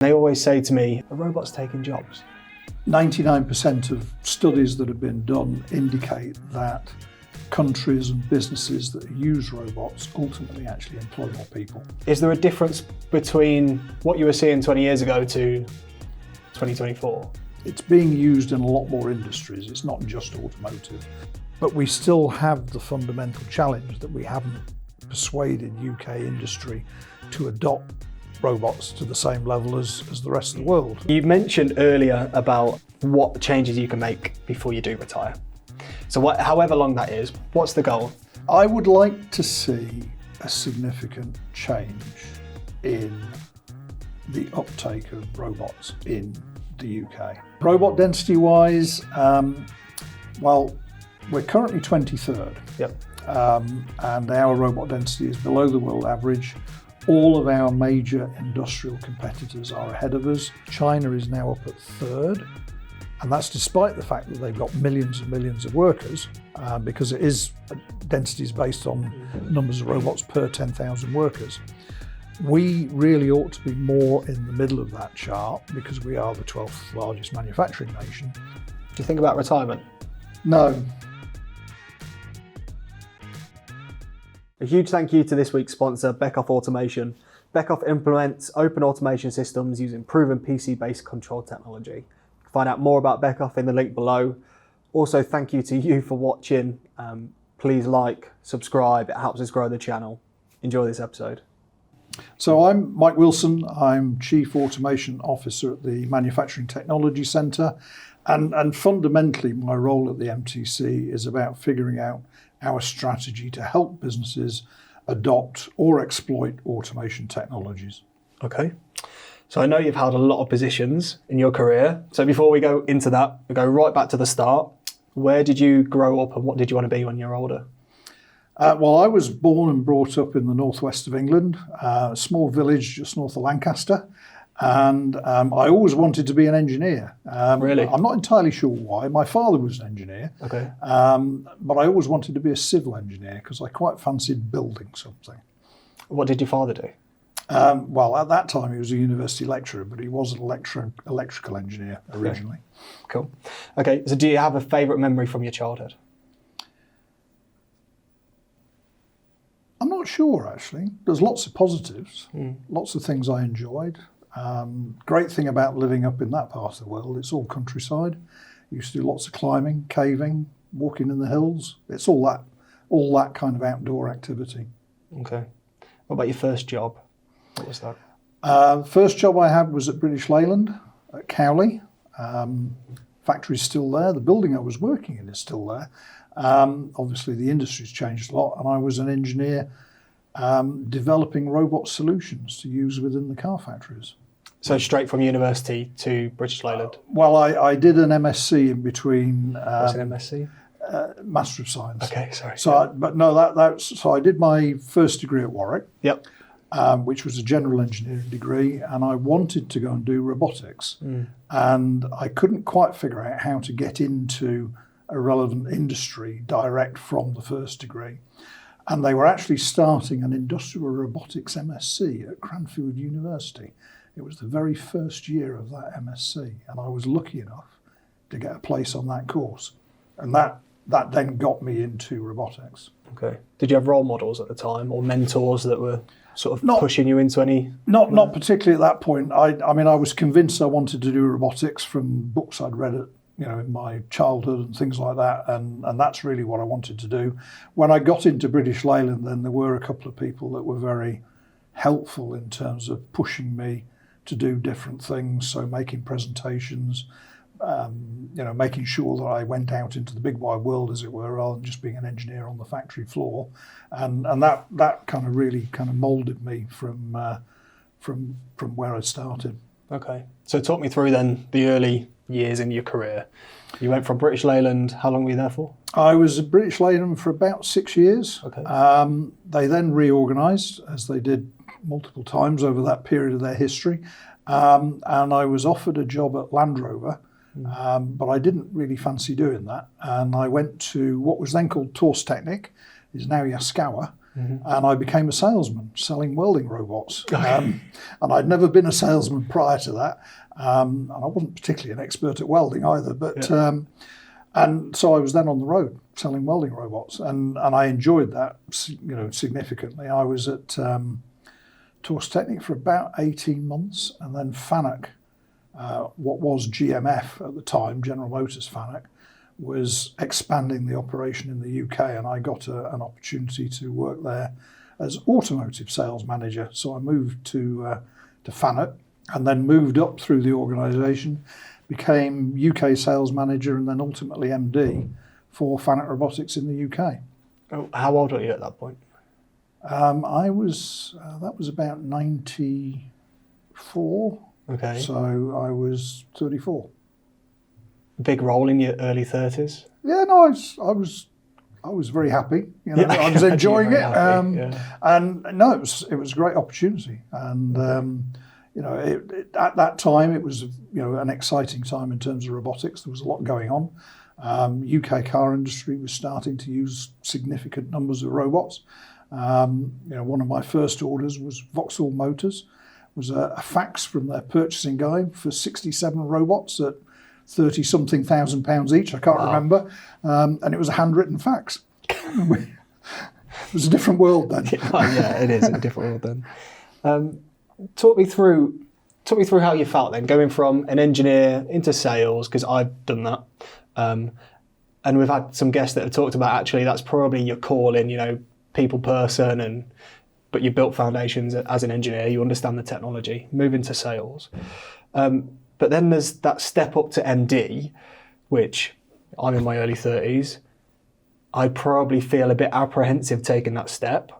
They always say to me, a robot's taking jobs. 99% of studies that have been done indicate that countries and businesses that use robots ultimately actually employ more people. Is there a difference between what you were seeing 20 years ago to 2024? It's being used in a lot more industries. It's not just automotive. But we still have the fundamental challenge that we haven't persuaded UK industry to adopt robots to the same level as the rest of the world. You mentioned earlier about what changes you can make before you do retire. So however long that is, what's the goal? I would like to see a significant change in the uptake of robots in the UK. Robot density wise, well, we're currently 23rd. Yep. And our robot density is below the world average. All of our major industrial competitors are ahead of us. China is now up at 3rd, and that's despite the fact that they've got millions and millions of workers, because it is density is based on numbers of robots per 10,000 workers. We really ought to be more in the middle of that chart because we are the 12th largest manufacturing nation. Do you think about retirement? No. A huge thank you to this week's sponsor, Beckhoff Automation. Beckhoff implements open automation systems using proven PC-based control technology. Find out more about Beckhoff in the link below. Also, thank you to you for watching. Please like, subscribe, it helps us grow the channel. Enjoy this episode. So I'm Mike Wilson, I'm Chief Automation Officer at the Manufacturing Technology Centre, and fundamentally my role at the MTC is about figuring out our strategy to help businesses adopt or exploit automation technologies. Okay. So I know you've held a lot of positions in your career. So before we go into that, we go right back to the start. Where did you grow up and what did you want to be when you were older? Well, I was born and brought up in the northwest of England, a small village just north of Lancaster. And I always wanted to be an engineer. Really? I'm not entirely sure why. My father was an engineer. Okay. But I always wanted to be a civil engineer because I quite fancied building something. What did your father do? Well, at that time he was a university lecturer, but he was an electrical engineer originally. Okay. Cool. Okay, so do you have a favourite memory from your childhood? I'm not sure, actually. There's lots of positives, lots of things I enjoyed. Great thing about living up in that part of the world, it's all countryside. Used to do lots of climbing, caving, walking in the hills. It's all that kind of outdoor activity. Okay. What about your first job? What was that? First job I had was at British Leyland at Cowley. Factory's still there. The building I was working in is still there. Obviously the industry's changed a lot, and I was an engineer developing robot solutions to use within the car factories. So straight from university to British Leyland? Well, I did an MSc in between. What's an MSc? Master of Science. Okay, sorry. So, so I did my first degree at Warwick. Yep. Which was a general engineering degree, and I wanted to go and do robotics. And I couldn't quite figure out how to get into a relevant industry direct from the first degree. And they were actually starting an industrial robotics MSc at Cranfield University. It was the very first year of that MSc, and I was lucky enough to get a place on that course. And that then got me into robotics. Okay. Did you have role models at the time or mentors that were sort of pushing you into any? Not particularly at that point. I mean, I was convinced I wanted to do robotics from books I'd read in my childhood and things like that, and that's really what I wanted to do. When I got into British Leyland, then there were a couple of people that were very helpful in terms of pushing me to do different things, so making presentations, making sure that I went out into the big wide world, as it were, rather than just being an engineer on the factory floor, and that kind of really kind of moulded me from where I started. Okay, so talk me through then the early years in your career. You went from British Leyland. How long were you there for? I was at British Leyland for about 6 years. Okay. They then reorganised, as they did multiple times over that period of their history, and I was offered a job at Land Rover. But I didn't really fancy doing that, and I went to what was then called Torstechnik, is now Yaskawa, and I became a salesman selling welding robots. And I'd never been a salesman prior to that, and I wasn't particularly an expert at welding either. But and so I was then on the road selling welding robots, and I enjoyed that, significantly. I was at Tors Technic for about 18 months, and then FANUC, what was GMF at the time, General Motors FANUC, was expanding the operation in the UK, and I got an opportunity to work there as automotive sales manager. So I moved to FANUC, and then moved up through the organisation, became UK sales manager, and then ultimately MD for FANUC Robotics in the UK. Oh, how old were you at that point? I was that was about 94. Okay. So I was 34. Big role in your early 30s? Yeah, no, I was very happy. I was enjoying it, and no, it was a great opportunity. And at that time, it was an exciting time in terms of robotics. There was a lot going on. UK car industry was starting to use significant numbers of robots. One of my first orders was Vauxhall Motors. Was a fax from their purchasing guy for 67 robots at 30-something thousand pounds each. I can't remember, and it was a handwritten fax. It was a different world then. Yeah, it is a different world then. Talk me through how you felt then, going from an engineer into sales, because I've done that, and we've had some guests that have talked about actually that's probably your calling, people person, but you built foundations as an engineer, you understand the technology, move into sales. But then there's that step up to MD, which I'm in my early 30s. I probably feel a bit apprehensive taking that step.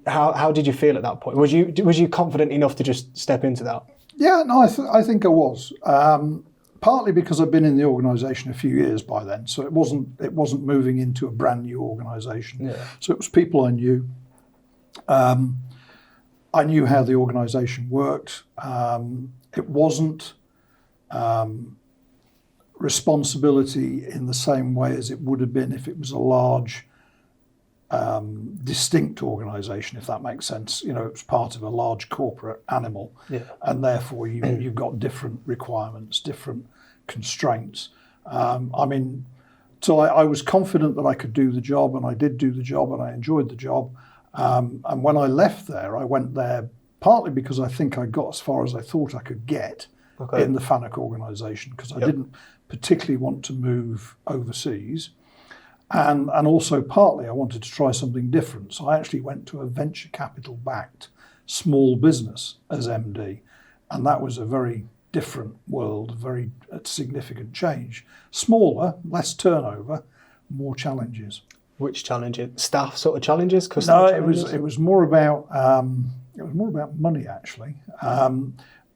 How did you feel at that point? Was you confident enough to just step into that? Yeah, no, I think I was. Partly because I've been in the organisation a few years by then, so it wasn't moving into a brand new organisation. Yeah. So it was people I knew. I knew how the organisation worked. It wasn't responsibility in the same way as it would have been if it was a large, distinct organisation, if that makes sense. It was part of a large corporate animal, and therefore you've got different requirements, different constraints. So I was confident that I could do the job, and I did do the job, and I enjoyed the job. And when I left there, I went there partly because I think I got as far as I thought I could get in the FANUC organisation, because I didn't particularly want to move overseas. And also partly I wanted to try something different. So I actually went to a venture capital backed small business as MD. And that was a very different world, very significant change. Smaller, less turnover, more challenges. Which challenges? Staff sort of challenges? No, challenges? It was more about money actually.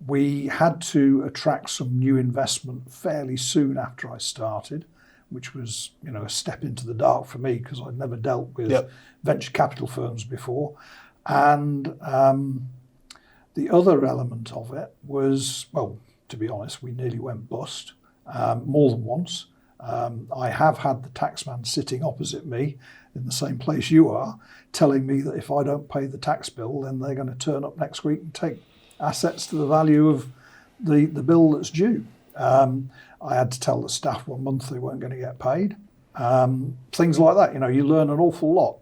We had to attract some new investment fairly soon after I started, which was a step into the dark for me because I'd never dealt with venture capital firms before. And the other element of it was, well, to be honest, we nearly went bust more than once. I have had the taxman sitting opposite me in the same place you are, telling me that if I don't pay the tax bill, then they're going to turn up next week and take assets to the value of the bill that's due. I had to tell the staff 1 month they weren't going to get paid. Things like that. You learn an awful lot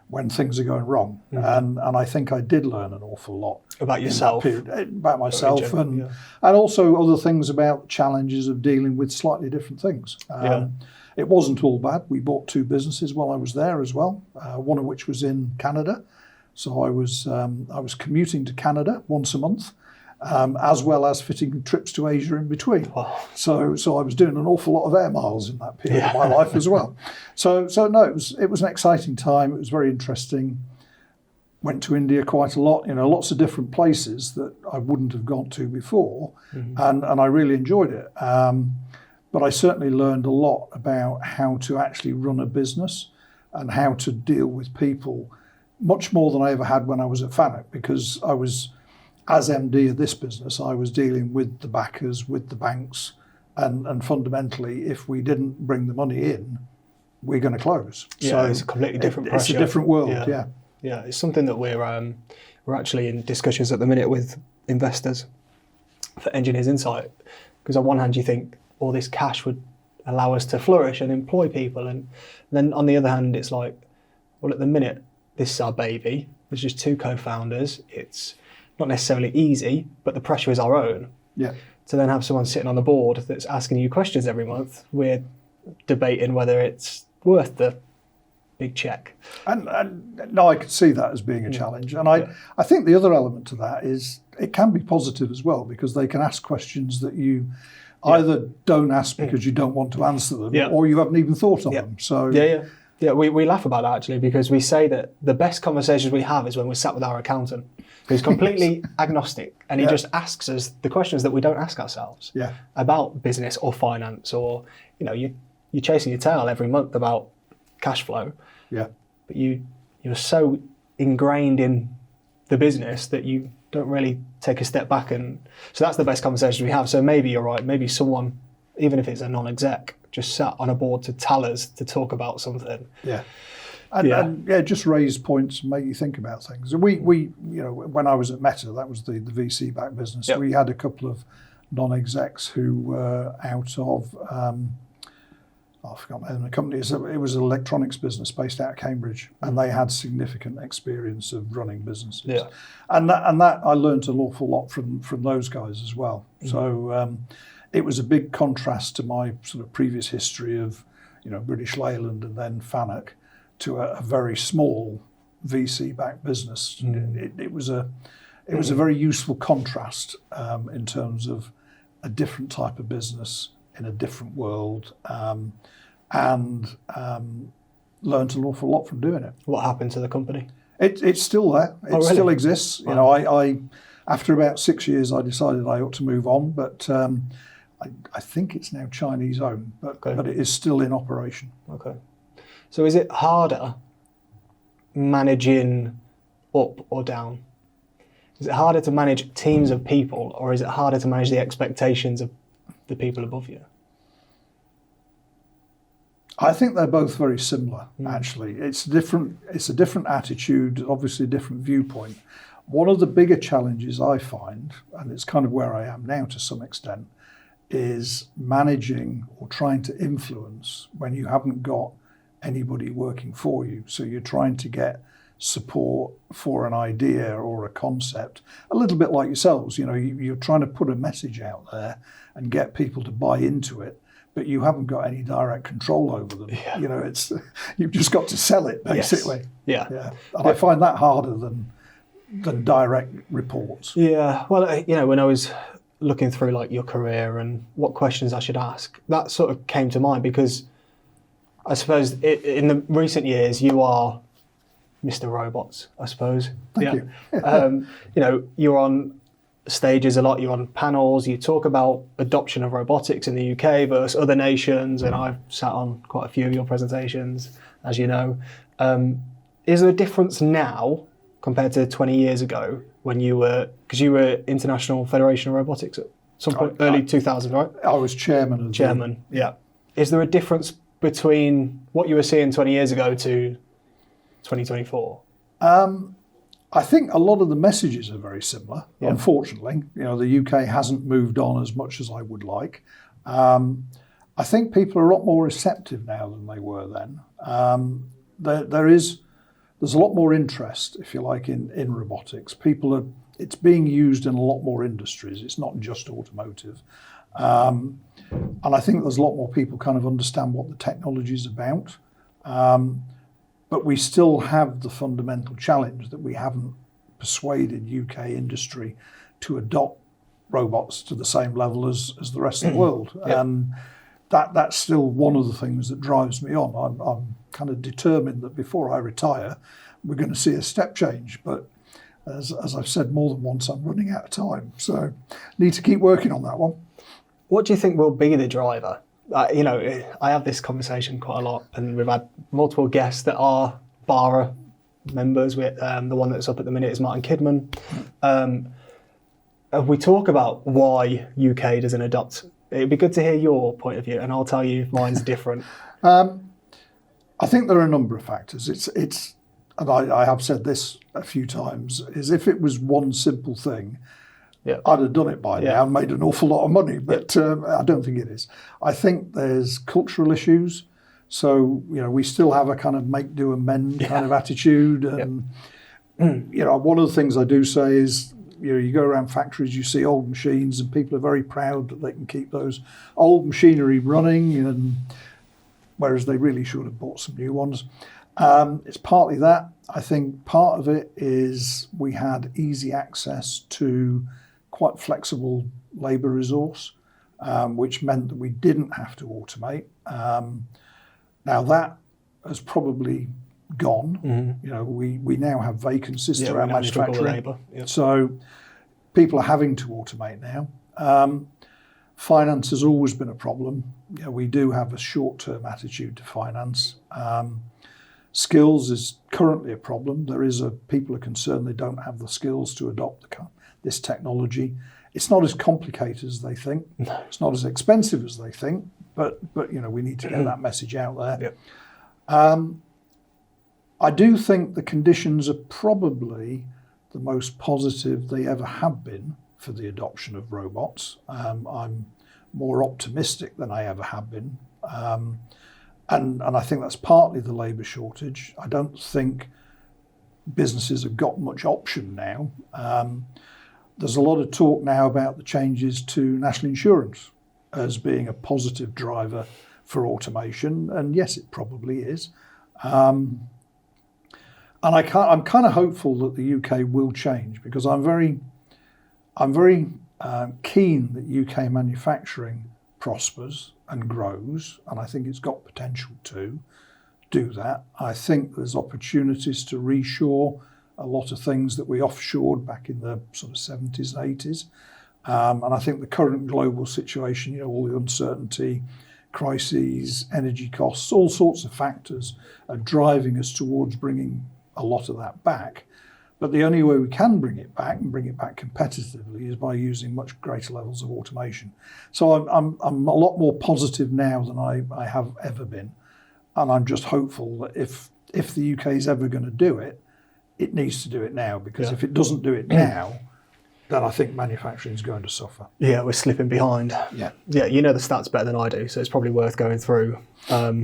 when things are going wrong. And I think I did learn an awful lot. About yourself? About myself and also other things about challenges of dealing with slightly different things. It wasn't all bad. We bought 2 businesses while I was there as well, one of which was in Canada. So I was commuting to Canada once a month, as well as fitting trips to Asia in between. Wow. So I was doing an awful lot of air miles in that period of my life as well. So no, it was an exciting time. It was very interesting. Went to India quite a lot, lots of different places that I wouldn't have gone to before, and I really enjoyed it. But I certainly learned a lot about how to actually run a business and how to deal with people, much more than I ever had when I was at FANUC, because I was, as MD of this business, I was dealing with the backers, with the banks, and fundamentally, if we didn't bring the money in, we're going to close. Yeah, So it's a completely different pressure. It's a different world, Yeah. Yeah, it's something that we're actually in discussions at the minute with investors for Engineers Insight. Because on one hand, you think all this cash would allow us to flourish and employ people. And then on the other hand, it's like, well, at the minute, this is our baby. There's just two co-founders. It's not necessarily easy, but the pressure is our own. Yeah. To then have someone sitting on the board that's asking you questions every month, we're debating whether it's worth the big check. And no, I could see that as being a challenge. And I think the other element to that is it can be positive as well, because they can ask questions that you either don't ask because you don't want to answer them, or you haven't even thought of them. So Yeah, we laugh about that actually, because we say that the best conversations we have is when we're sat with our accountant, who's completely agnostic, and he just asks us the questions that we don't ask ourselves about business or finance, or you're chasing your tail every month about cash flow. Yeah. But you're so ingrained in the business that you don't really take a step back, and so that's the best conversations we have. So maybe you're right. Maybe someone, even if it's a non-exec, just sat on a board to tell us to talk about something. Yeah. And just raise points and make you think about things. And we when I was at Meta, that was the VC backed business. We had a couple of non-execs who were out of I forgot the name of the company. It was an electronics business based out of Cambridge, and they had significant experience of running businesses. Yeah. And that I learned an awful lot from those guys as well. So it was a big contrast to my sort of previous history of British Leyland and then Fanuc, to a very small VC-backed business. It was a very useful contrast in terms of a different type of business in a different world, and learned an awful lot from doing it. What happened to the company? It's still there. It still exists. Wow. I after about 6 years, I decided I ought to move on, but I think it's now Chinese owned, but it is still in operation. Okay. So is it harder managing up or down? Is it harder to manage teams of people, or is it harder to manage the expectations of the people above you? I think they're both very similar, actually. It's a different attitude, obviously a different viewpoint. One of the bigger challenges I find, and it's kind of where I am now to some extent, is managing or trying to influence when you haven't got anybody working for you. So you're trying to get support for an idea or a concept, a little bit like yourselves. You're trying to put a message out there and get people to buy into it, but you haven't got any direct control over them. Yeah. You've just got to sell it, basically. Yes. Yeah. And I find that harder than direct reports. Yeah. Well, when I was looking through like your career and what questions I should ask, that sort of came to mind, because I suppose in the recent years you are Mr. Robots, I suppose. Thank you. You're on stages a lot, you're on panels, you talk about adoption of robotics in the UK versus other nations, and I've sat on quite a few of your presentations, as you know. Is there a difference now compared to 20 years ago when because you were International Federation of Robotics at some point, early 2000, right? I was chairman. Yeah. Is there a difference between what you were seeing 20 years ago to 2024? I think a lot of the messages are very similar, unfortunately. The UK hasn't moved on as much as I would like. I think people are a lot more receptive now than they were then. There's a lot more interest, if you like, in robotics. It's being used in a lot more industries. It's not just automotive. And I think there's a lot more people kind of understand what the technology is about. But we still have the fundamental challenge that we haven't persuaded UK industry to adopt robots to the same level as the rest of the world. And that's still one of the things that drives me on. I'm kind of determined that before I retire, we're going to see a step change. But as I've said more than once, I'm running out of time. So need to keep working on that one. What do you think will be the driver? I have this conversation quite a lot, and we've had multiple guests that are BARA members. The one that's up at the minute is Martin Kidman. We talk about why UK doesn't adopt. It'd be good to hear your point of view, and I'll tell you if mine's different. I think there are a number of factors. It's and I have said this a few times, is if it was one simple thing, I'd have done it by now and made an awful lot of money, but I don't think it is. I think there's cultural issues. So, we still have a kind of make, do and mend kind of attitude. And, one of the things I do say is, you go around factories, you see old machines and people are very proud that they can keep those old machinery running, and whereas they really should have bought some new ones. It's partly that. I think part of it is we had easy access to quite flexible labour resource, which meant that we didn't have to automate. Now that has probably gone. We now have vacancies throughout manufacturing. So people are having to automate now. Finance has always been a problem. We do have a short-term attitude to finance. Skills is currently a problem. People are concerned they don't have the skills to adopt this technology. It's not as complicated as they think. No. It's not as expensive as they think, but we need to get that message out there. I do think the conditions are probably the most positive they ever have been for the adoption of robots. I'm more optimistic than I ever have been. And I think that's partly the labour shortage. I don't think businesses have got much option now. There's a lot of talk now about the changes to national insurance as being a positive driver for automation, and yes, it probably is. And I'm kind of hopeful that the UK will change, because I'm very keen that UK manufacturing prospers and grows, and I think it's got potential to do that. I think there's opportunities to reshore a lot of things that we offshored back in the sort of 70s and 80s. And I think the current global situation, all the uncertainty, crises, energy costs, all sorts of factors are driving us towards bringing a lot of that back. But the only way we can bring it back and bring it back competitively is by using much greater levels of automation. So I'm a lot more positive now than I have ever been. And I'm just hopeful that if the UK is ever going to do it, it needs to do it now, because if it doesn't do it now, then I think manufacturing is going to suffer. Yeah, we're slipping behind. Yeah, you know the stats better than I do, so it's probably worth going through. A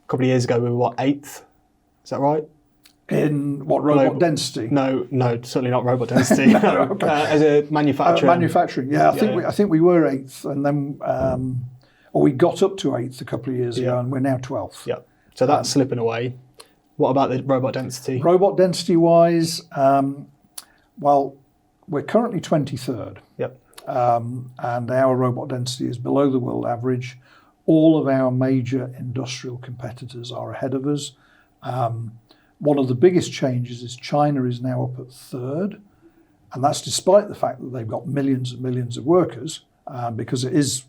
couple of years ago, we were 8th? Is that right? In what, robot density? No, certainly not robot density. As a manufacturer. Manufacturing, yeah. I think we were 8th, and then we got up to 8th a couple of years ago, and we're now 12th. Yeah, so that's slipping away. What about the robot density? Robot density-wise, well, we're currently 23rd. Yep. And our robot density is below the world average. All of our major industrial competitors are ahead of us. One of the biggest changes is China is now up at 3rd, and that's despite the fact that they've got millions and millions of workers, because it is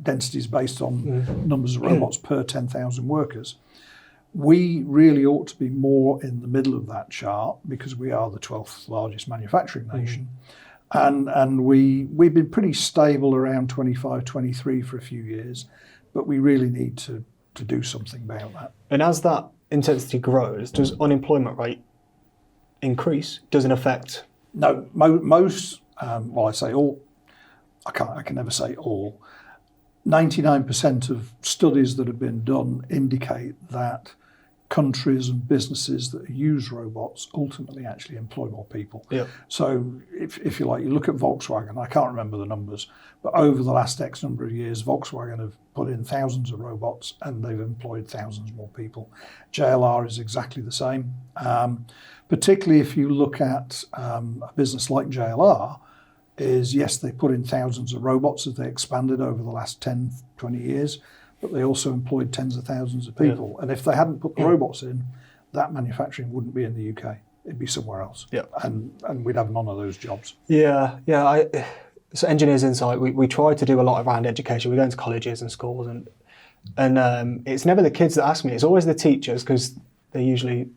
densities based on numbers of robots per 10,000 workers. We really ought to be more in the middle of that chart, because we are the 12th largest manufacturing nation. And we've been pretty stable around 25, 23 for a few years, but we really need to do something about that. And as that intensity grows, does unemployment rate increase? Doesn't affect? No, most, well, I say all, I can never say all. 99% of studies that have been done indicate that countries and businesses that use robots ultimately actually employ more people. Yep. So if you like, you look at Volkswagen, I can't remember the numbers, but over the last X number of years, Volkswagen have put in thousands of robots and they've employed thousands more people. JLR is exactly the same. Particularly if you look at a business like JLR, is yes, they put in thousands of robots as they expanded over the last 10, 20 years, but they also employed tens of thousands of people. Yeah. And if they hadn't put the robots in, that manufacturing wouldn't be in the UK. It'd be somewhere else. Yeah. And we'd have none of those jobs. Yeah. So Engineers Insight, we try to do a lot around education. We go into colleges and schools, and it's never the kids that ask me. It's always the teachers, because they're usually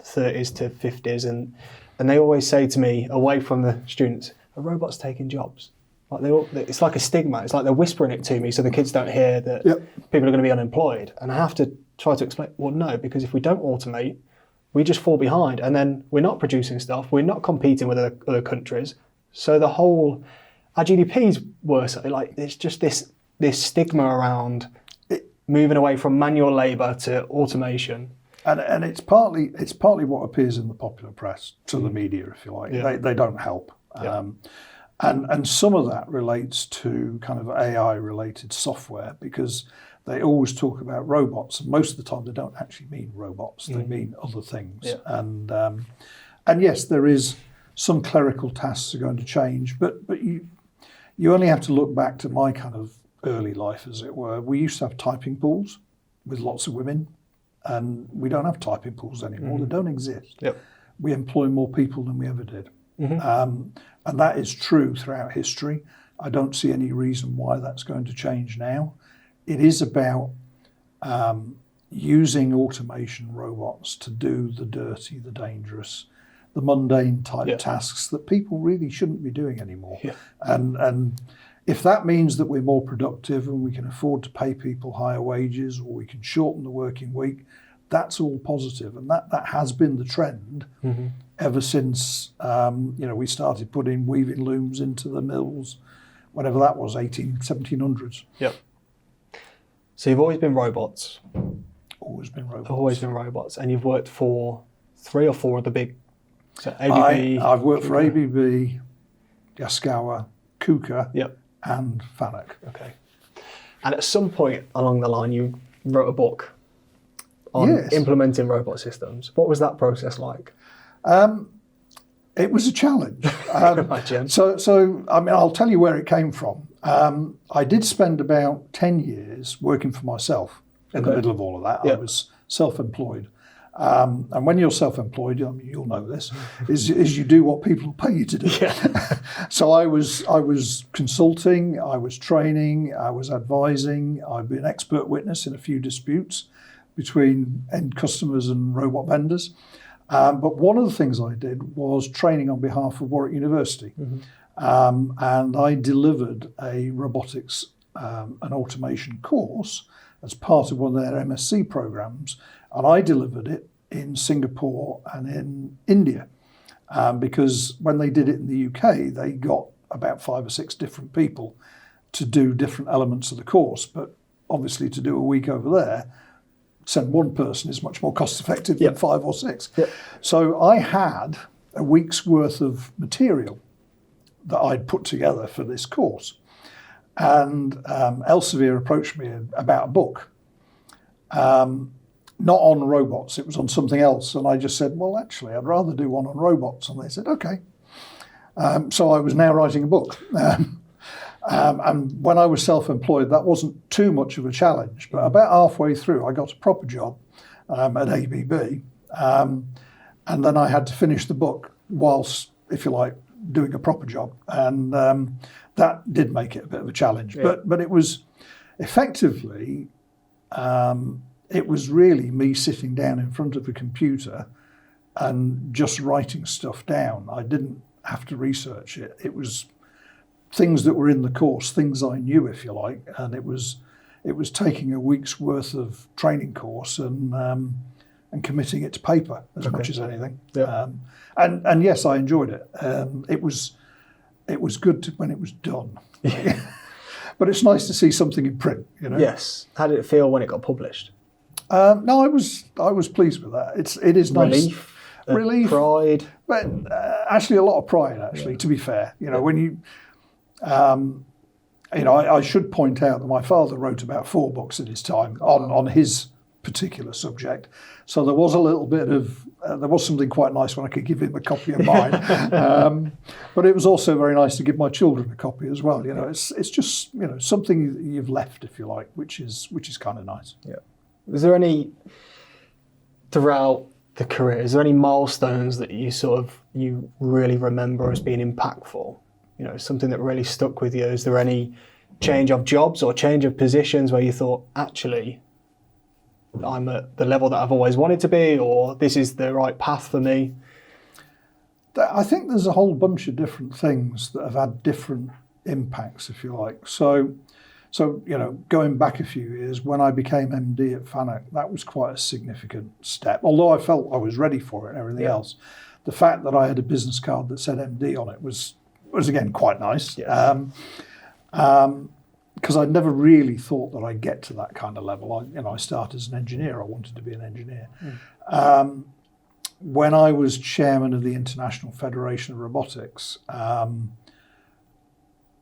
30s to 50s, and they always say to me, away from the students, "Are robots taking jobs?" Like it's like a stigma. It's like they're whispering it to me so the kids don't hear that people are going to be unemployed. And I have to try to explain, well, no, because if we don't automate, we just fall behind, and then we're not producing stuff, we're not competing with other countries. So our GDP's worse. Like, it's just this stigma around moving away from manual labour to automation. And it's partly what appears in the popular press to the media, if you like. Yeah. They don't help. Yeah. And some of that relates to kind of AI related software, because they always talk about robots, and most of the time they don't actually mean robots, they mean other things. Yeah. And yes, there is some clerical tasks are going to change, but you only have to look back to my kind of early life, as it were. We used to have typing pools with lots of women, and we don't have typing pools anymore. They don't exist. Yep. We employ more people than we ever did. And that is true throughout history. I don't see any reason why that's going to change now. It is about using automation robots to do the dirty, the dangerous, the mundane type tasks that people really shouldn't be doing anymore. Yeah. And if that means that we're more productive and we can afford to pay people higher wages, or we can shorten the working week, that's all positive. And that has been the trend ever since we started putting weaving looms into the mills, whatever that was, 1700s. Yep. So you've always been robots. Always been robots. Always been robots. And you've worked for 3 or 4 of the big, so ABB. I've worked for ABB, Yaskawa, KUKA, Yep. and FANUC. Okay. And at some point along the line, you wrote a book on implementing robot systems. What was that process like? It was a challenge. I can imagine. So I mean, I'll tell you where it came from. I did spend about 10 years working for myself in the middle of all of that. Yep. I was self-employed. And when you're self-employed, I mean, you'll know this, is you do what people pay you to do. Yeah. So I was consulting, I was training, I was advising, I've been expert witness in a few disputes between end customers and robot vendors. But one of the things I did was training on behalf of Warwick University. And I delivered a robotics and automation course as part of one of their MSc programs. And I delivered it in Singapore and in India, because when they did it in the UK, they got about 5 or 6 different people to do different elements of the course. But obviously to do a week over there, send one person is much more cost effective than 5 or 6. Yep. So I had a week's worth of material that I'd put together for this course. And Elsevier approached me about a book. Not on robots, it was on something else. And I just said, well, actually, I'd rather do one on robots. And they said, okay. So I was now writing a book. And when I was self-employed, that wasn't too much of a challenge. But about halfway through, I got a proper job at ABB. And then I had to finish the book whilst, if you like, doing a proper job. And that did make it a bit of a challenge. Yeah. But it was effectively... it was really me sitting down in front of a computer and just writing stuff down. I didn't have to research it. It was things that were in the course, things I knew, if you like, and it was taking a week's worth of training course and committing it to paper as much as anything. Yeah. And yes, I enjoyed it. It was good when it was done. But it's nice to see something in print, you know. Yes. How did it feel when it got published? No, I was pleased with that. It is nice. Relief, pride, but actually a lot of pride. Actually, to be fair, you know, when you, I should point out that my father wrote about 4 books in his time on his particular subject. So there was a little bit of there was something quite nice when I could give him a copy of mine. But it was also very nice to give my children a copy as well. You know, it's just something that you've left, if you like, which is kind of nice. Yeah. Was there any, throughout the career, is there any milestones that you really remember as being impactful? You know, something that really stuck with you? Is there any change of jobs or change of positions where you thought, actually, I'm at the level that I've always wanted to be, or this is the right path for me? I think there's a whole bunch of different things that have had different impacts, if you like. So So, going back a few years, when I became MD at Fanuc, that was quite a significant step. Although I felt I was ready for it and everything else, the fact that I had a business card that said MD on it was again quite nice. Yeah. Because I never really thought that I'd get to that kind of level. I started as an engineer. I wanted to be an engineer. When I was chairman of the International Federation of Robotics,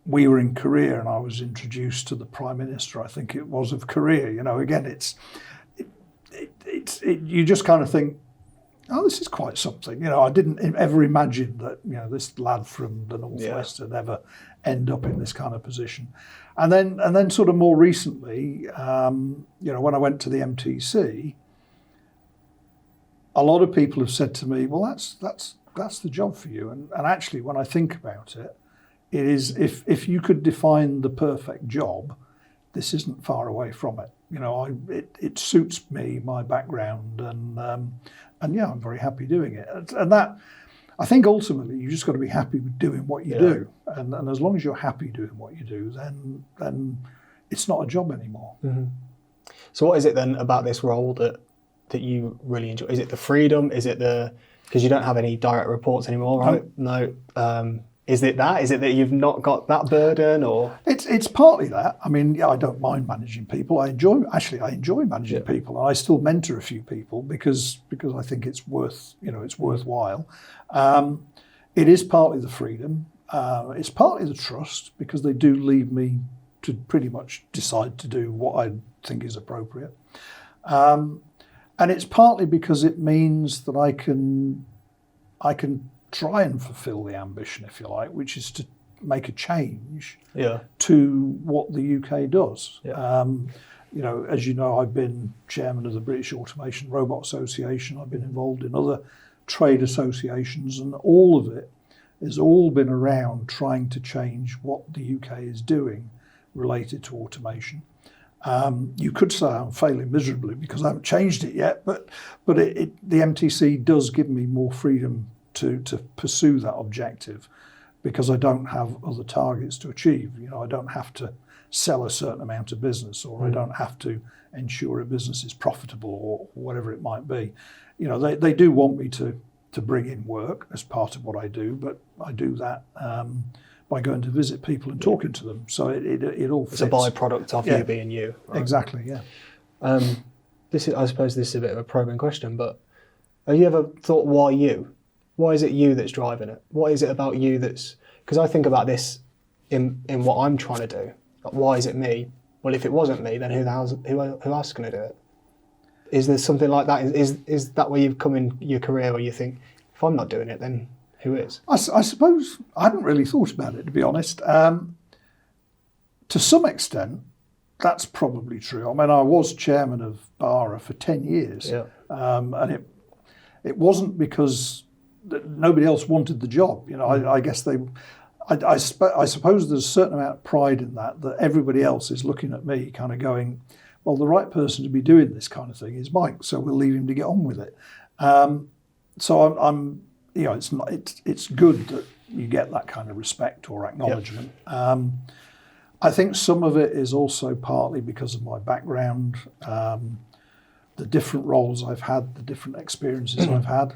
we were in Korea, and I was introduced to the Prime Minister, I think it was, of Korea. Again, you just kind of think, oh, this is quite something. I didn't ever imagine that, this lad from the Northwest would ever end up in this kind of position. And then sort of more recently, when I went to the MTC, a lot of people have said to me, well, that's the job for you. And actually, when I think about it, it is, if you could define the perfect job, this isn't far away from it. It suits me, my background, and yeah, I'm very happy doing it. And that, I think ultimately, you just got to be happy with doing what you do. And as long as you're happy doing what you do, then it's not a job anymore. Mm-hmm. So what is it then about this role that you really enjoy? Is it the freedom? Is it because you don't have any direct reports anymore, right? No. Is it that? Is it that you've not got that burden, or? It's partly that. I mean, I don't mind managing people. I enjoy managing people, and I still mentor a few people because I think it's worthwhile. It is partly the freedom. It's partly the trust, because they do leave me to pretty much decide to do what I think is appropriate. And it's partly because it means that I can try and fulfill the ambition, if you like, which is to make a change to what the UK does. As you know, I've been chairman of the British Automation Robot Association. I've been involved in other trade associations, and all of it has all been around trying to change what the UK is doing related to automation. You could say I'm failing miserably because I haven't changed it yet, but the MTC does give me more freedom to pursue that objective, because I don't have other targets to achieve. I don't have to sell a certain amount of business, or I don't have to ensure a business is profitable, or whatever it might be. They do want me to bring in work as part of what I do, but I do that by going to visit people and talking to them. So it all fits. It's a byproduct of you being you. Right? Exactly, yeah. I suppose this is a bit of a probing question, but have you ever thought, why you? Why is it you that's driving it? What is it about you that's... Because I think about this in what I'm trying to do. Like, why is it me? Well, if it wasn't me, then who else is going to do it? Is there something like that? Is that where you've come in your career, where you think, if I'm not doing it, then who is? I suppose I hadn't really thought about it, to be honest. To some extent, that's probably true. I mean, I was chairman of BARA for 10 years. And it wasn't because nobody else wanted the job. I guess I suppose there's a certain amount of pride in that everybody else is looking at me kind of going, well, the right person to be doing this kind of thing is Mike, so we'll leave him to get on with it. So I'm it's good that you get that kind of respect or acknowledgement. I think some of it is also partly because of my background, the different roles I've had, the different experiences I've had.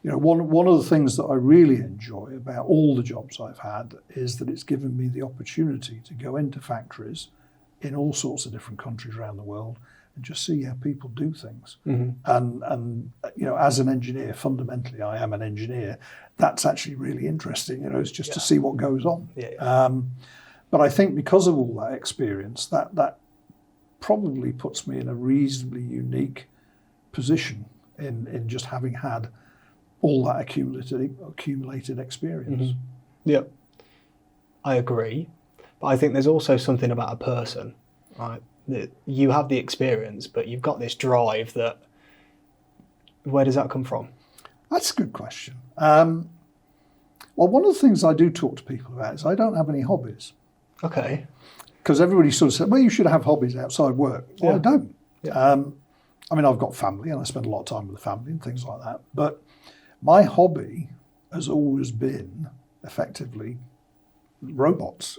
One of the things that I really enjoy about all the jobs I've had is that it's given me the opportunity to go into factories in all sorts of different countries around the world and just see how people do things. And as an engineer, fundamentally I am an engineer. That's actually really interesting. It's just to see what goes on. But I think because of all that experience, that probably puts me in a reasonably unique position in just having had all that accumulated experience. I agree, but I think there's also something about a person, right? That you have the experience, but you've got this drive. Where does that come from? That's a good question. Well, one of the things I do talk to people about is I don't have any hobbies. Okay. Because everybody sort of said, well, you should have hobbies outside work. Well, I don't. I mean, I've got family and I spend a lot of time with the family and things like that. But my hobby has always been, effectively, robots.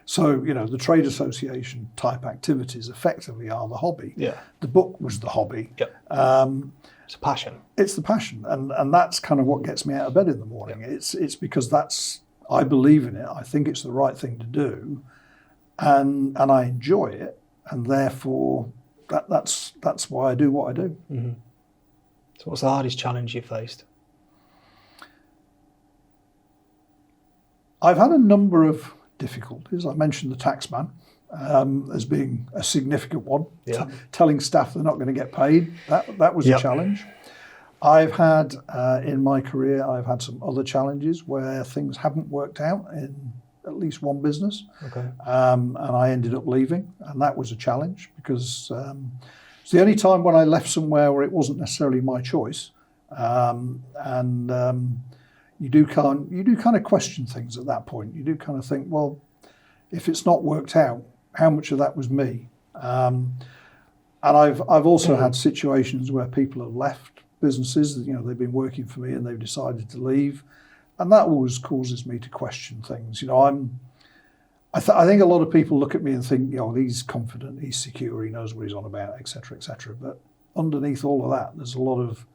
So, you know, the trade association type activities effectively are the hobby. Yeah. The book was the hobby. Yep. It's a passion. It's the passion. And that's kind of what gets me out of bed in the morning. Yep. It's because I believe in it. I think it's the right thing to do. And I enjoy it. And therefore, that's why I do what I do. Mm-hmm. So what's the hardest challenge you faced? I've had a number of difficulties. I mentioned the taxman as being a significant one. Yeah. Telling staff they're not going to get paid, that was a challenge. I've had, in my career, I've had some other challenges where things haven't worked out in at least one business. Okay. And I ended up leaving, and that was a challenge because it's the only time when I left somewhere where it wasn't necessarily my choice. You do kind of question things at that point. You do kind of think, well, if it's not worked out, how much of that was me? And I've also had situations where people have left businesses. You know, they've been working for me and they've decided to leave, and that always causes me to question things. You know, I think a lot of people look at me and think, you know, he's confident, he's secure, he knows what he's on about, etc., etc. But underneath all of that, there's a lot of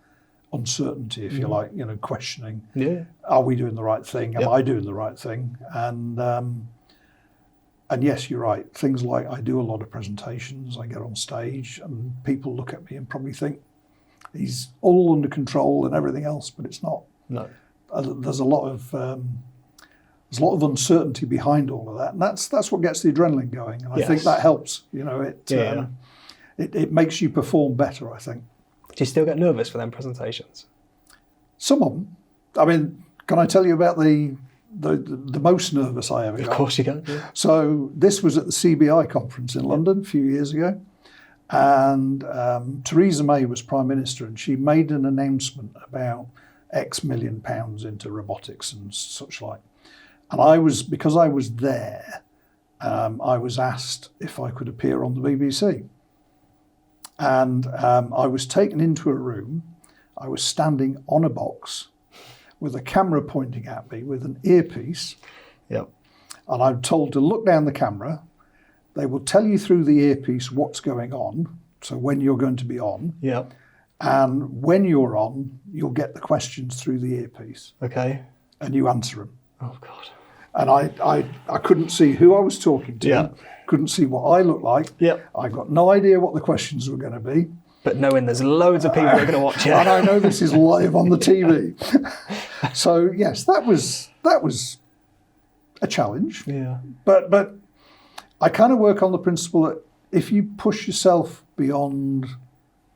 uncertainty, if you like, you know, questioning. Yeah. Are we doing the right thing? Am I doing the right thing? And yes, you're right. Things like I do a lot of presentations, I get on stage, and people look at me and probably think he's all under control and everything else, but it's not. No. There's a lot of uncertainty behind all of that, and that's what gets the adrenaline going. And I think that helps. You know, it makes you perform better, I think. Do you still get nervous for them presentations? Some of them. I mean, can I tell you about the most nervous I ever got? Of course you can. Yeah. So this was at the CBI conference in London a few years ago, and Theresa May was Prime Minister, and she made an announcement about X million pounds into robotics and such like. And because I was there, I was asked if I could appear on the BBC. And I was taken into a room. I was standing on a box with a camera pointing at me with an earpiece. Yep. And I'm told to look down the camera. They will tell you through the earpiece what's going on, so when you're going to be on. Yep. And when you're on, you'll get the questions through the earpiece. Okay. And you answer them. Oh, God. And I couldn't see who I was talking to. Yeah. Couldn't see what I looked like. Yep. I got no idea what the questions were going to be. But knowing there's loads of people who are going to watch it. And I know this is live on the TV. So yes, that was a challenge. Yeah. But I kind of work on the principle that if you push yourself beyond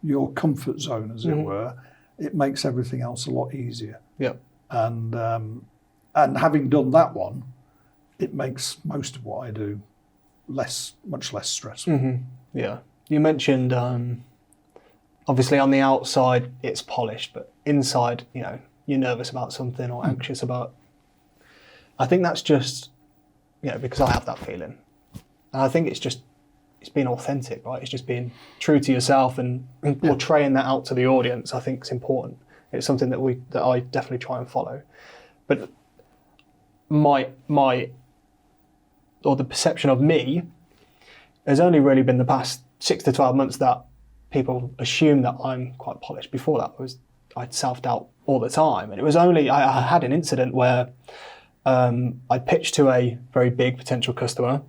your comfort zone, as it were, it makes everything else a lot easier. Yep. And having done that one, it makes most of what I do much less stressful. Mm-hmm. Yeah. You mentioned, obviously on the outside it's polished, but inside, you know, you're nervous about something or anxious about. I think that's just, you know, because I have that feeling. And I think it's being authentic, right? It's just being true to yourself and portraying that out to the audience. I think it's important. It's something that I definitely try and follow. But the perception of me has only really been the past 6 to 12 months that people assume that I'm quite polished. Before that, I'd self-doubt all the time. And it was only, I had an incident where I pitched to a very big potential customer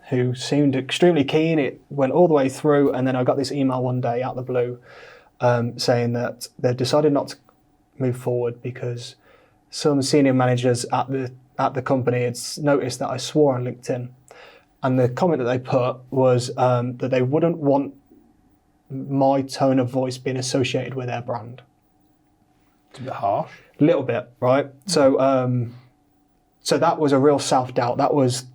who seemed extremely keen. It went all the way through, and then I got this email one day out of the blue saying that they'd decided not to move forward because some senior managers at the company had noticed that I swore on LinkedIn. And the comment that they put was that they wouldn't want my tone of voice being associated with their brand. It's a bit harsh. A little bit, right? So that was a real self-doubt. That was,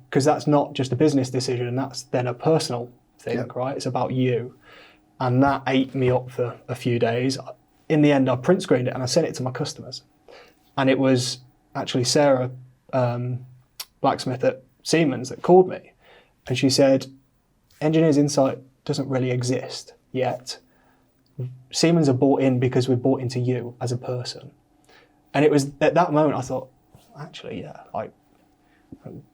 because that's not just a business decision, that's then a personal thing, right? It's about you. And that ate me up for a few days. In the end, I print screened it and I sent it to my customers. And it was actually Sarah Blacksmith at Siemens that called me. And she said, Engineers Insight doesn't really exist yet. Siemens are bought in because we're bought into you as a person. And it was at that moment I thought, actually, yeah, like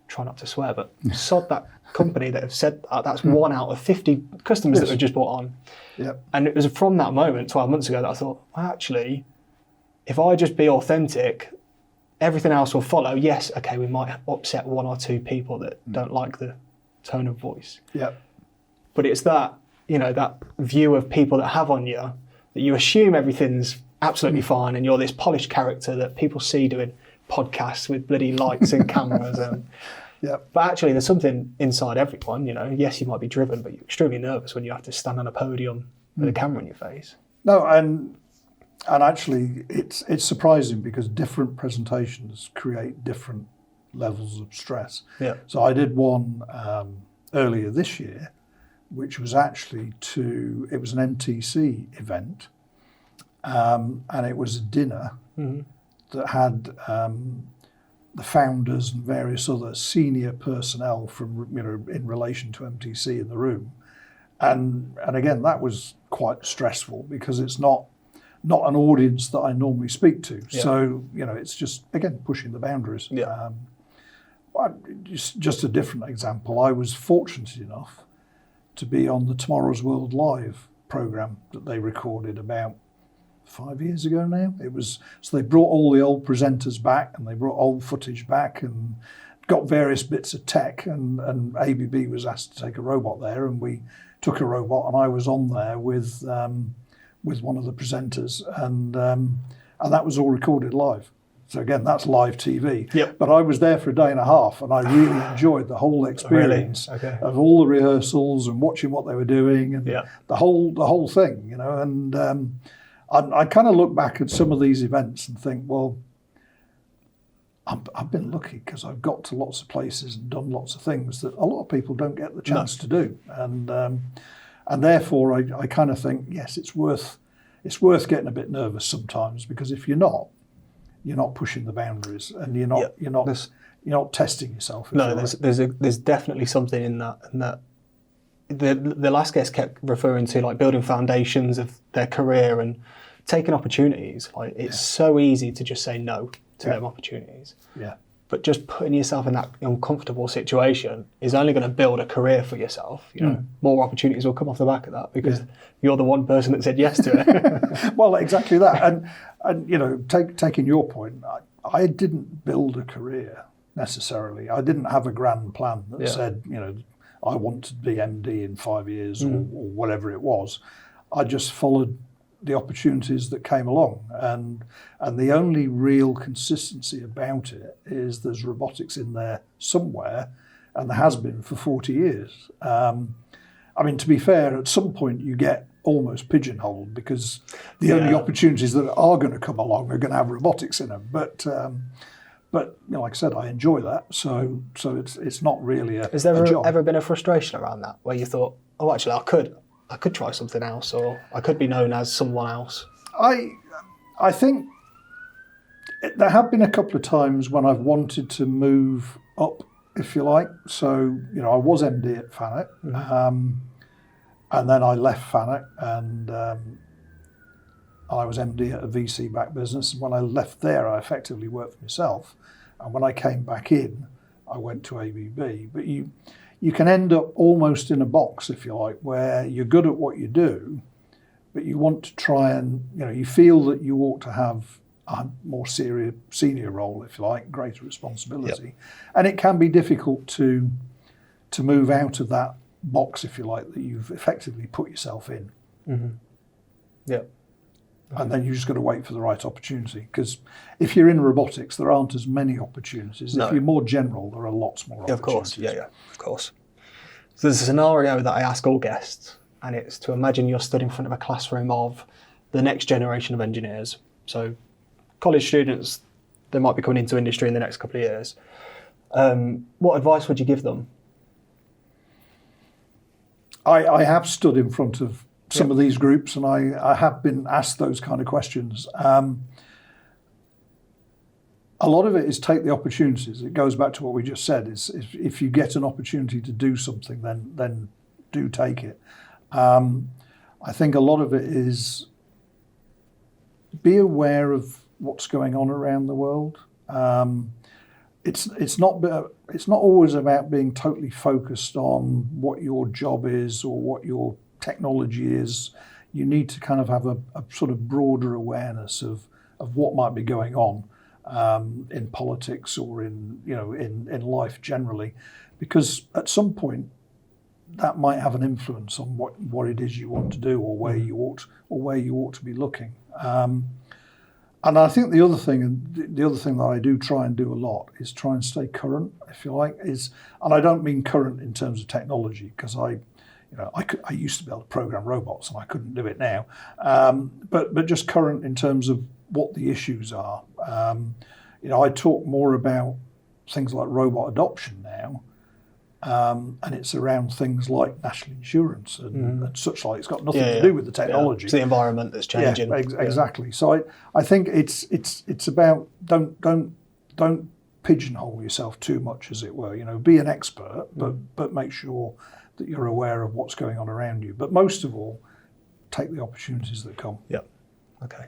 try not to swear, but sod that company that have said that. That's 1 out of 50 customers that were just brought on. Yep. And it was from that moment, 12 months ago, that I thought, well, actually, if I just be authentic, everything else will follow. Yes, okay, we might upset 1 or 2 people that don't like the tone of voice. Yep. But it's that, that view of people that have on you, that you assume everything's absolutely fine and you're this polished character that people see doing podcasts with bloody lights and cameras. But actually there's something inside everyone, Yes, you might be driven, but you're extremely nervous when you have to stand on a podium with a camera in your face. No, and actually it's surprising because different presentations create different levels of stress. Yeah. So I did one earlier this year, which was actually it was an MTC event, and it was a dinner that had the founders and various other senior personnel from in relation to MTC in the room, and again that was quite stressful because it's not an audience that I normally speak to. Yeah. So it's just again pushing the boundaries. Yeah. Just a different example. I was fortunate enough to be on the Tomorrow's World Live program that they recorded about 5 years ago now. So they brought all the old presenters back and they brought old footage back and got various bits of tech and ABB was asked to take a robot there and we took a robot and I was on there with one of the presenters and that was all recorded live. So again, that's live TV. Yep. But I was there for a day and a half and I really enjoyed the whole experience of all the rehearsals and watching what they were doing and the whole thing, and I kind of look back at some of these events and think, well, I've been lucky because I've got to lots of places and done lots of things that a lot of people don't get the chance to do. And therefore I kind of think, yes, it's worth getting a bit nervous sometimes because if you're not pushing the boundaries and you're not testing yourself. No, there's definitely something in that, and that the last guest kept referring to like building foundations of their career and taking opportunities. Like it's so easy to just say no to them opportunities. Yeah. But just putting yourself in that uncomfortable situation is only going to build a career for yourself. More opportunities will come off the back of that because you're the one person that said yes to it. Well, exactly that. And taking your point, I didn't build a career necessarily. I didn't have a grand plan that said, I want to be MD in 5 years or whatever it was. I just followed the opportunities that came along, and the only real consistency about it is there's robotics in there somewhere, and there has been for 40 years. I mean, to be fair, at some point you get almost pigeonholed because the only opportunities that are going to come along are going to have robotics in them. But like I said, I enjoy that, so it's not really a Has there job. ever been a frustration around that where you thought, oh, actually, I could try something else, or I could be known as someone else? I think there have been a couple of times when I've wanted to move up, if you like. So, I was MD at Fanuc, and then I left Fanuc, and I was MD at a VC-backed business. And when I left there, I effectively worked for myself. And when I came back in, I went to ABB. But you can end up almost in a box, if you like, where you're good at what you do, but you want to try and, you feel that you ought to have a more senior role, if you like, greater responsibility. And it can be difficult to move out of that box, if you like, that you've effectively put yourself in. And then you just got to wait for the right opportunity. Because if you're in robotics, there aren't as many opportunities. No. If you're more general, there are lots more opportunities. Of course, of course. So there's a scenario that I ask all guests, and it's to imagine you're stood in front of a classroom of the next generation of engineers. So college students, they might be coming into industry in the next couple of years. What advice would you give them? I have stood in front of some of these groups, and I have been asked those kind of questions. A lot of it is take the opportunities. It goes back to what we just said, is if you get an opportunity to do something, then do take it. I think a lot of it is be aware of what's going on around the world. it's not always about being totally focused on what your job is or what your technology is. You need to kind of have a sort of broader awareness of what might be going on in politics or in life generally, because at some point that might have an influence on what it is you want to do or where you ought to be looking. And I think the other thing that I do try and do a lot is try and stay current, if you like, and I don't mean current in terms of technology, because I used to be able to program robots and I couldn't do it now, but just current in terms of what the issues are. I talk more about things like robot adoption now, and it's around things like national insurance and such like. It's got nothing to do with the technology. It's the environment that's changing. Yeah, exactly. So I think it's about don't pigeonhole yourself too much, as it were. Be an expert, but make sure that you're aware of what's going on around you. But most of all, take the opportunities that come. Yeah. Okay.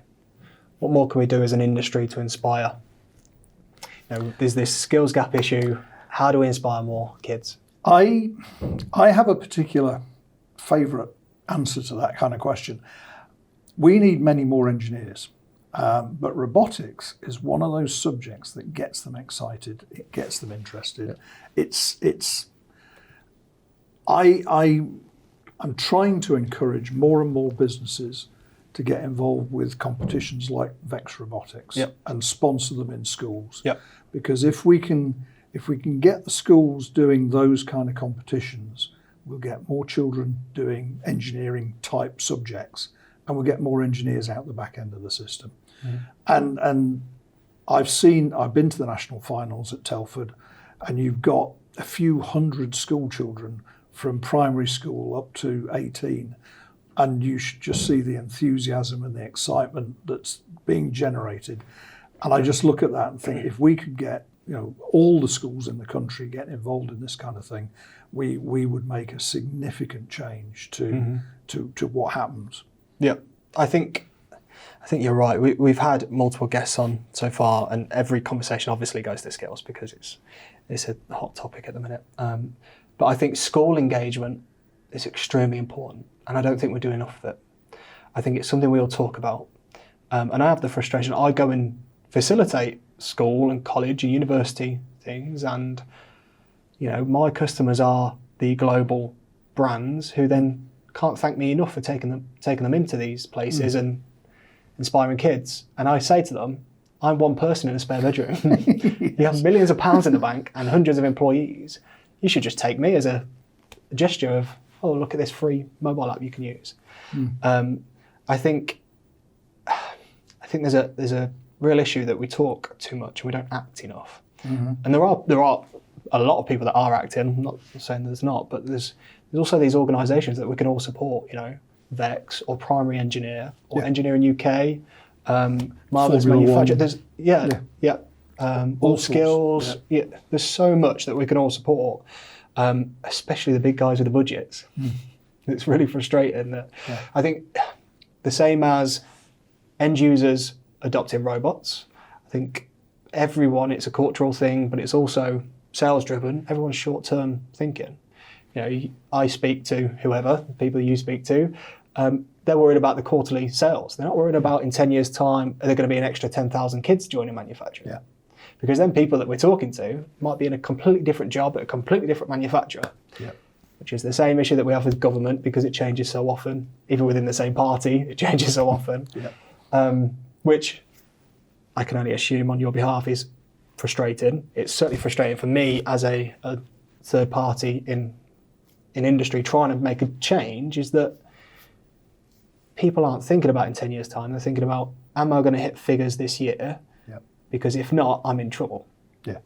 What more can we do as an industry to inspire? There's this skills gap issue. How do we inspire more kids? I have a particular favourite answer to that kind of question. We need many more engineers, but robotics is one of those subjects that gets them excited. It gets them interested. Yeah. I'm trying to encourage more and more businesses to get involved with competitions like Vex Robotics and sponsor them in schools. Yep. Because if we can get the schools doing those kind of competitions, we'll get more children doing engineering type subjects, and we'll get more engineers out the back end of the system. And I've been to the national finals at Telford, and you've got a few hundred school children from primary school up to 18, and you should just see the enthusiasm and the excitement that's being generated. And I just look at that and think, if we could get all the schools in the country get involved in this kind of thing, we would make a significant change to what happens. Yeah, I think you're right. We've had multiple guests on so far, and every conversation obviously goes to skills because it's a hot topic at the minute. But I think school engagement is extremely important, and I don't think we're doing enough of it. I think it's something we all talk about, and I have the frustration. I go and facilitate school and college and university things, and my customers are the global brands who then can't thank me enough for taking them into these places and inspiring kids. And I say to them, I'm one person in a spare bedroom. You have millions of pounds in the bank and hundreds of employees. You should just take me as a gesture of, oh, look at this free mobile app you can use. I think there's a real issue that we talk too much and we don't act enough. And there are a lot of people that are acting. I'm not saying there's not, but there's also these organisations that we can all support. Vex or Primary Engineer or Engineering UK, Marvelous Manufacturer. There's All Skills. Yeah, there's so much that we can all support, especially the big guys with the budgets. It's really frustrating that I think the same as end users adopting robots. I think everyone, it's a cultural thing, but it's also sales driven. Everyone's short term thinking. I speak to whoever, people you speak to, they're worried about the quarterly sales. They're not worried about in 10 years' time, are there going to be an extra 10,000 kids joining manufacturing? Yeah. Because then people that we're talking to might be in a completely different job at a completely different manufacturer, which is the same issue that we have with government because it changes so often. Even within the same party, it changes so often, which I can only assume on your behalf is frustrating. It's certainly frustrating for me as a third party in industry trying to make a change, is that people aren't thinking about in 10 years' time. They're thinking about, am I going to hit figures this year? Because if not, I'm in trouble. Yeah.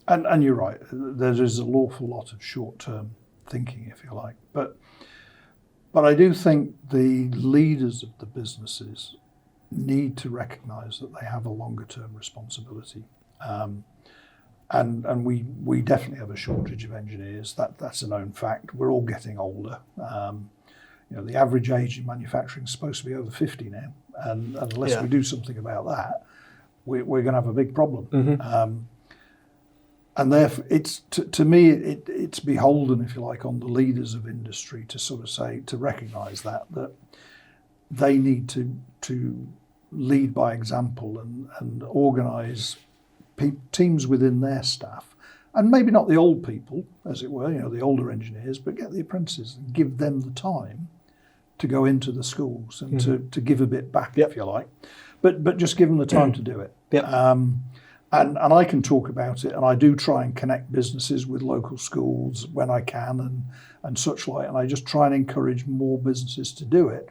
And you're right. There is an awful lot of short-term thinking, if you like. But I do think the leaders of the businesses need to recognise that they have a longer-term responsibility. And we definitely have a shortage of engineers. That's a known fact. We're all getting older. The average age in manufacturing is supposed to be over 50 now, and unless we do something about that, we're going to have a big problem. And therefore, it's to me, it's beholden, if you like, on the leaders of industry to sort of say, to recognise that they need to lead by example and organise teams within their staff, and maybe not the old people, as it were, the older engineers, but get the apprentices and give them the time to go into the schools and to give a bit back, if you like, but just give them the time to do it. And I can talk about it, and I do try and connect businesses with local schools when I can and such like, and I just try and encourage more businesses to do it.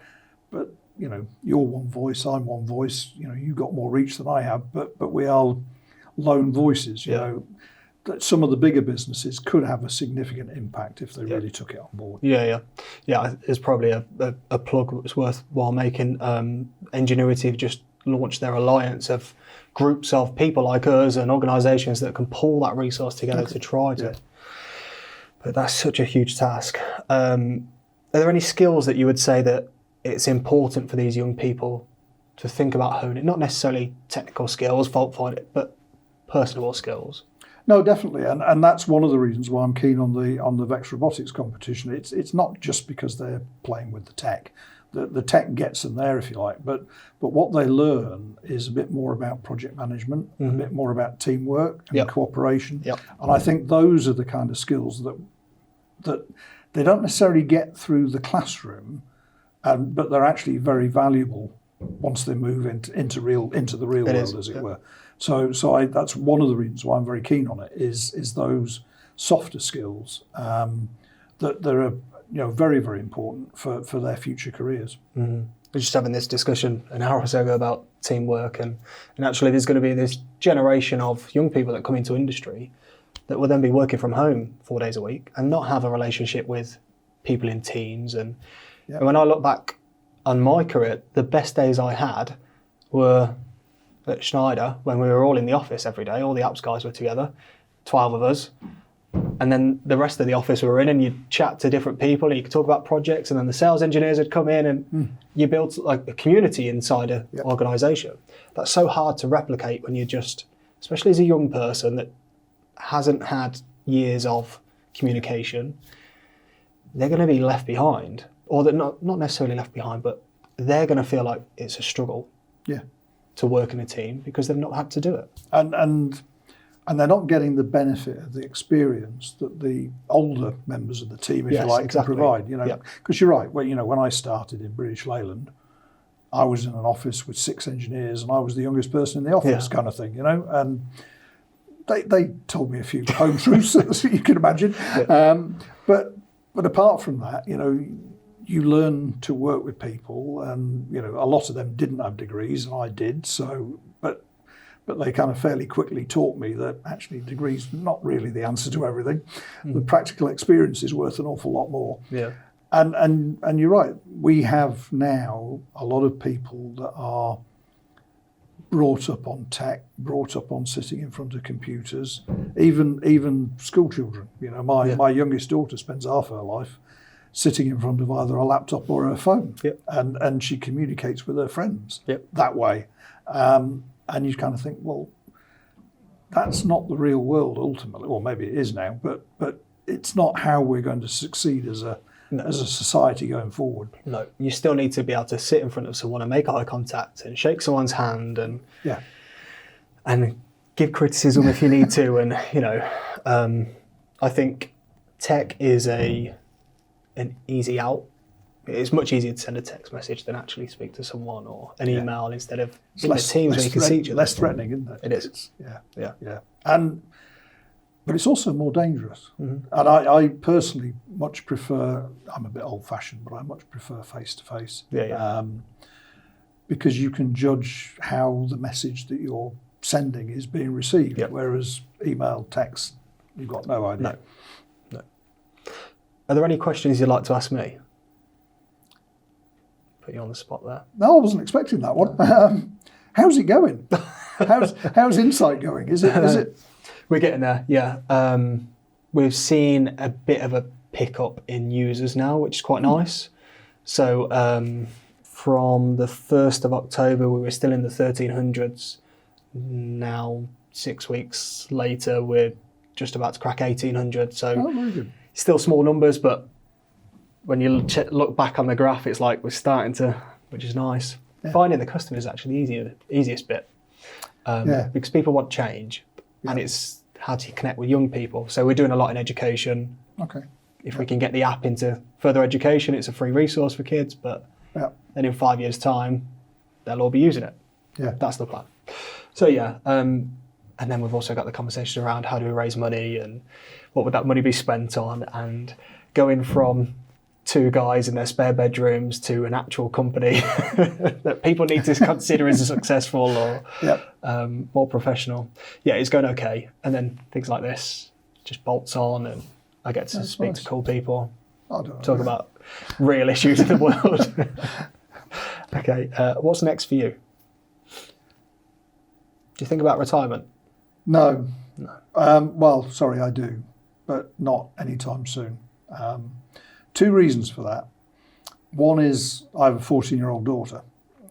But you're one voice, I'm one voice. You've got more reach than I have, but we are lone voices. That some of the bigger businesses could have a significant impact if they really took it on board. Yeah. There's probably a plug that's worthwhile making. Ingenuity have just launched their alliance of groups of people like us and organisations that can pull that resource together to try to. But that's such a huge task. Are there any skills that you would say that it's important for these young people to think about honing? Not necessarily technical skills, fault finding, but personable skills. No, definitely, and that's one of the reasons why I'm keen on the Vex Robotics competition. It's not just because they're playing with the tech. The tech gets them there, if you like, but what they learn is a bit more about project management, a bit more about teamwork and cooperation. And I think those are the kind of skills that they don't necessarily get through the classroom, but they're actually very valuable once they move into the real world, as it were. So that's one of the reasons why I'm very keen on it is those softer skills that are very, very important for their future careers. We're just having this discussion an hour or so ago about teamwork, and actually there's going to be this generation of young people that come into industry that will then be working from home 4 days a week and not have a relationship with people in teams. And when I look back on my career, the best days I had were at Schneider when we were all in the office every day. All the apps guys were together, 12 of us. And then the rest of the office we were in, and you'd chat to different people and you could talk about projects, and then the sales engineers would come in and you built like a community inside an organisation. That's so hard to replicate when you're just, especially as a young person that hasn't had years of communication, they're going to be left behind, or they're not necessarily left behind, but they're going to feel like it's a struggle to work in a team because they've not had to do it. And they're not getting the benefit of the experience that the older members of the team, if you like, can provide. Because you're right. Well, when I started in British Leyland, I was in an office with 6 engineers, and I was the youngest person in the office, kind of thing. And they told me a few home truths that you can imagine. But apart from that, you learn to work with people, and a lot of them didn't have degrees, and I did. So, but they kind of fairly quickly taught me that actually degrees not really the answer to everything. The practical experience is worth an awful lot more. And you're right. We have now a lot of people that are brought up on tech, brought up on sitting in front of computers, even school children. My youngest daughter spends half her life sitting in front of either a laptop or a phone, and she communicates with her friends that way. And you kind of think, well, that's not the real world ultimately. Well, maybe it is now, but it's not how we're going to succeed as a society going forward. No, you still need to be able to sit in front of someone and make eye contact and shake someone's hand and give criticism if you need to. And I think tech is an easy out. It's much easier to send a text message than actually speak to someone, or an email instead of Teams where you can see each other. Less threatening, isn't it? It is. But it's also more dangerous. And I personally much prefer, I'm a bit old-fashioned, but I much prefer face-to-face. Because you can judge how the message that you're sending is being received, whereas email, text, you've got no idea. No. Are there any questions you'd like to ask me? Put you on the spot there. No, I wasn't expecting that one. How's it going? How's Insight going? Is it? We're getting there. Yeah, we've seen a bit of a pickup in users now, which is quite nice. So from the 1st of October, we were still in the 1300s. Now 6 weeks later, we're just about to crack 1,800. So Oh, very good. still small numbers, but when you look back on the graph, it's like we're starting to, which is nice. Yeah. Finding the customer is actually the easiest bit, because people want change, and it's how do you connect with young people. So we're doing a lot in education. Okay. If we can get the app into further education, it's a free resource for kids, but then in 5 years' time, they'll all be using it. Yeah. That's the plan. So yeah, and then we've also got the conversation around how do we raise money and what would that money be spent on, and going from 2 guys in their spare bedrooms to an actual company that people need to consider as successful or more professional. Yeah, it's going okay. And then things like this just bolts on, and I get to speak to cool people, talk about real issues in the world. Okay, what's next for you? Do you think about retirement? No. Well, sorry, I do, but not anytime soon. 2 reasons for that. One is I have a 14-year-old daughter,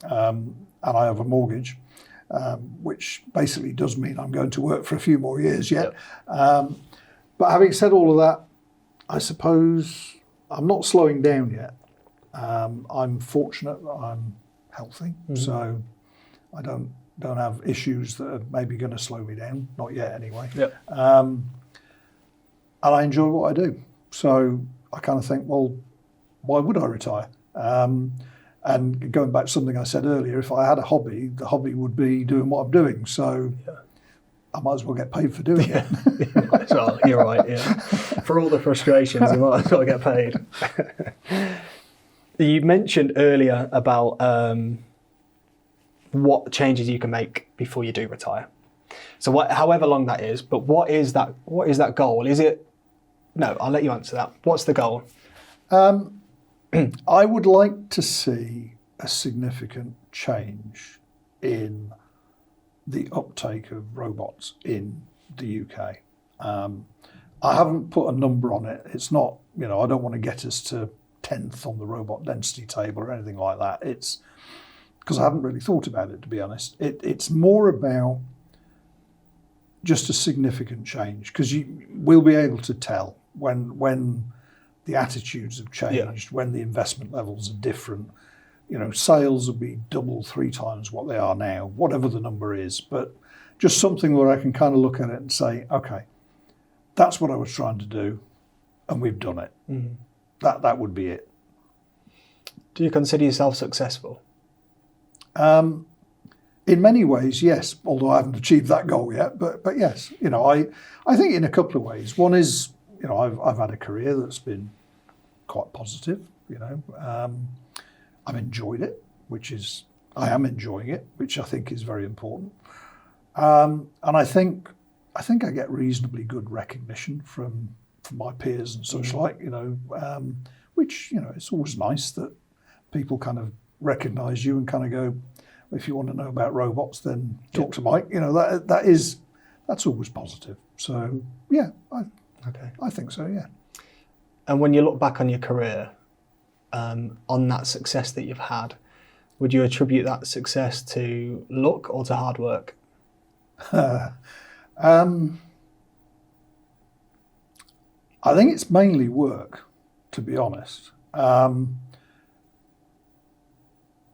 and I have a mortgage, which basically does mean I'm going to work for a few more years yet. But having said all of that, I suppose I'm not slowing down yet. I'm fortunate that I'm healthy, so I don't have issues that are maybe going to slow me down, not yet anyway. And I enjoy what I do. So I kind of think, well, why would I retire? And going back to something I said earlier, if I had a hobby, the hobby would be doing what I'm doing. So I might as well get paid for doing it. You might as well, you're right, yeah. For all the frustrations, you might as well get paid. You mentioned earlier about what changes you can make before you do retire. So however long that is, but what is that goal? Is it, no, I'll let you answer that. What's the goal? I would like to see a significant change in the uptake of robots in the UK. I haven't put a number on it. It's not, I don't want to get us to 10th on the robot density table or anything like that. It's because I haven't really thought about it, to be honest. It's more about just a significant change, because we'll be able to tell when the attitudes have changed, when the investment levels are different. Sales will be double, 3 times what they are now, whatever the number is. But just something where I can kind of look at it and say, okay, that's what I was trying to do, and we've done it. That would be it. Do you consider yourself successful? In many ways, yes, although I haven't achieved that goal yet, but yes, I think in a couple of ways. One is, I've had a career that's been quite positive, I've enjoyed it, I am enjoying it, which I think is very important. And I think I get reasonably good recognition from my peers and such like, which, it's always nice that people kind of recognise you and kind of go, if you want to know about robots, then talk to Mike. That's always positive. So yeah, I think so. Yeah. And when you look back on your career, on that success that you've had, would you attribute that success to luck or to hard work? I think it's mainly work, to be honest.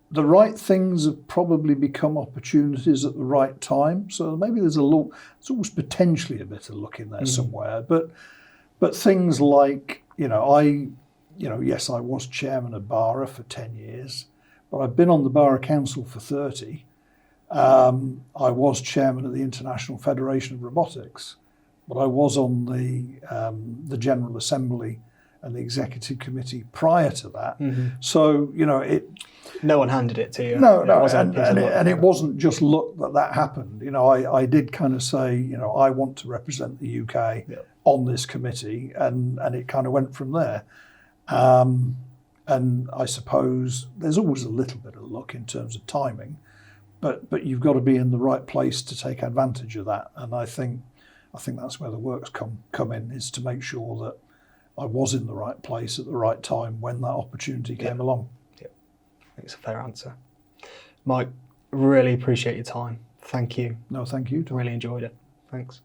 The right things have probably become opportunities at the right time. So maybe there's always potentially a bit of luck in there somewhere. But things like, yes, I was chairman of BARA for 10 years, but I've been on the BARA Council for 30. I was chairman of the International Federation of Robotics, but I was on the General Assembly and the Executive Committee prior to that. So, no one handed it to you. No, and it wasn't just luck that happened. I did kind of say, I want to represent the UK on this committee, and it kind of went from there. And I suppose there's always a little bit of luck in terms of timing, but you've got to be in the right place to take advantage of that. And I think that's where the work's come in, is to make sure that I was in the right place at the right time when that opportunity came along. Yeah, I think it's a fair answer. Mike, really appreciate your time. Thank you. No, thank you. Really enjoyed it. Thanks.